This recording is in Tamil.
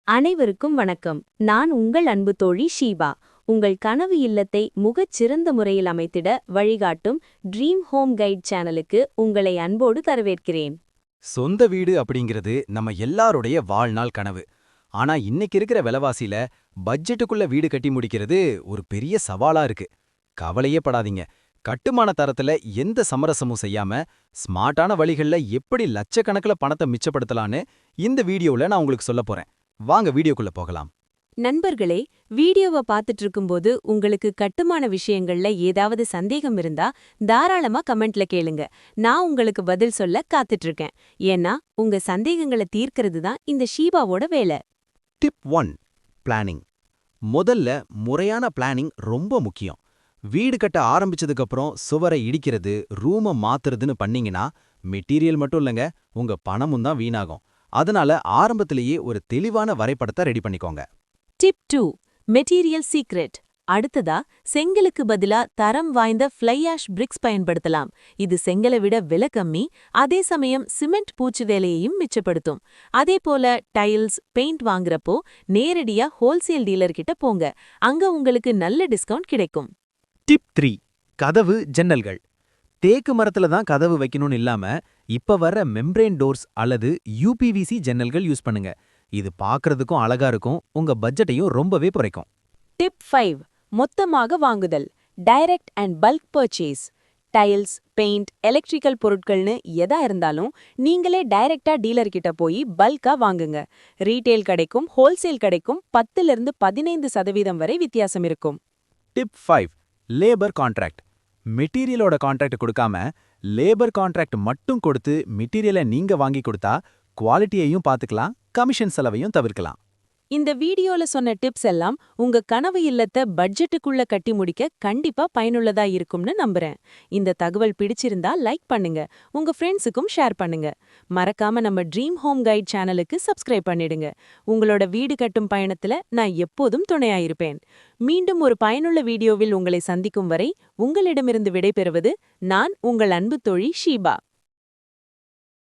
அனைவருக்கும் வணக்கம். நான் உங்கள் அன்பு தோழி ஷீபா. உங்கள் கனவு இல்லத்தை சிறந்த முறையில் அமைத்திட வழிகாட்டும் ட்ரீம் ஹோம் கைட் சேனலுக்கு உங்களை அன்போடு வரவேற்கிறேன். சொந்த வீடு அப்படிங்கிறது நம்ம எல்லாருடைய வாழ்நாள் கனவு. ஆனா இன்னைக்கு இருக்கிற விலைவாசியில பட்ஜெட்டுக்குள்ள வீடு கட்டி முடிக்கிறது ஒரு பெரிய சவாலா இருக்கு. கவலையே படாதீங்க. கட்டுமான தரத்துல எந்த சமரசமும் செய்யாம ஸ்மார்ட்டான வழிகள்ல எப்படி லட்சக்கணக்கில் பணத்தை மிச்சப்படுத்தலான்னு இந்த வீடியோல நான் உங்களுக்கு சொல்லப் போறேன். வாங்க வீடியோக்குள்ள போகலாம். நண்பர்களே, வீடியோவை பார்த்துட்டு இருக்கும்போது உங்களுக்கு கட்டுமான விஷயங்கள்ல ஏதாவது சந்தேகம் இருந்தா தாராளமா கமெண்ட்ல கேளுங்க. நான் உங்களுக்கு பதில் சொல்ல காத்துட்டு இருக்கேன். ஏன்னா உங்க சந்தேகங்களை தீர்க்கிறது தான் இந்த ஷீபாவோட வேலை. டிப் 1. பிளானிங். முதல்ல முறையான பிளானிங் ரொம்ப முக்கியம். வீடு கட்ட ஆரம்பிச்சதுக்கு அப்புறம் சுவரை இடிக்கிறது, ரூமை மாத்துறதுன்னு பண்ணீங்கன்னா மெட்டீரியல் மட்டும் இல்லைங்க, உங்க பணமும் தான் வீணாகும். அதனால ஆரம்பத்திலேயே ஒரு தெளிவான வரைபடத்தை ரெடி பண்ணிக்கோங்க. டிப் 2. Material secret. அடுத்ததா, செங்கலுக்கு பதிலா தரம் வாய்ந்த ஃப்ளை ஆஷ் பிரிக்ஸ் பயன்படுத்தலாம். இது செங்கலை விட விலை கம்மி, அதே சமயம் சிமெண்ட் பூச்சு வேலையையும் மிச்சப்படுத்தும். அதே போல டைல்ஸ், பெயிண்ட் வாங்குறப்போ நேரடியா ஹோல்சேல் டீலர் கிட்ட போங்க. அங்க உங்களுக்கு நல்ல டிஸ்கவுண்ட் கிடைக்கும். டிப் 3. கதவு ஜன்னல்கள். தேக்கு மரத்துல தான் கதவு வைக்கணும்னு இல்லாம இப்ப வர்ற மெம்ப்ரேன் டோர்ஸ் அல்லது யூபிவிசி ஜன்னல்கள் யூஸ் பண்ணுங்க. இது பார்க்கறதுக்கும் அழகா இருக்கும், உங்க பட்ஜெட்டையும் ரொம்பவே குறைக்கும். டிப் 5. மொத்தமாக வாங்குதல். Direct and bulk purchase. Tiles, paint, electrical பொருட்கள்னு எதா இருந்தாலும் நீங்களே டைரக்டா டீலர் கிட்ட போய் பல்கா வாங்குங்க. ரீட்டெயில் கடைக்கும் ஹோல்சேல் கடைக்கும் 10% வரை வித்தியாசம் இருக்கும். டிப் 5. Labour contract. மெட்டீரியலோட கான்ட்ராக்ட் கொடுக்காம லேபர் கான்ட்ராக்ட் மட்டும் கொடுத்து மெட்டீரியலை நீங்க வாங்கி கொடுத்தா குவாலிட்டியையும் பார்த்துக்கலாம், கமிஷன் செலவையும் தவிர்க்கலாம். இந்த வீடியோல சொன்ன டிப்ஸ் எல்லாம் உங்க கனவு இல்லத்தை பட்ஜெட்டுக்குள்ள கட்டி முடிக்க கண்டிப்பா பயனுள்ளதா இருக்கும்னு நம்புறேன். இந்த தகவல் பிடிச்சிருந்தா லைக் பண்ணுங்க, உங்க ஃப்ரெண்ட்ஸுக்கும் ஷேர் பண்ணுங்க. மறக்காம நம்ம ட்ரீம் ஹோம் கைட் சேனலுக்கு சப்ஸ்கிரைப் பண்ணிடுங்க. உங்களோட வீடு கட்டும் பயணத்துல நான் எப்போதும் துணையாயிருப்பேன். மீண்டும் ஒரு பயனுள்ள வீடியோவில் உங்களை சந்திக்கும் வரை உங்களிடமிருந்து விடைபெறுவது நான் உங்கள் அன்பு தோழி ஷீபா.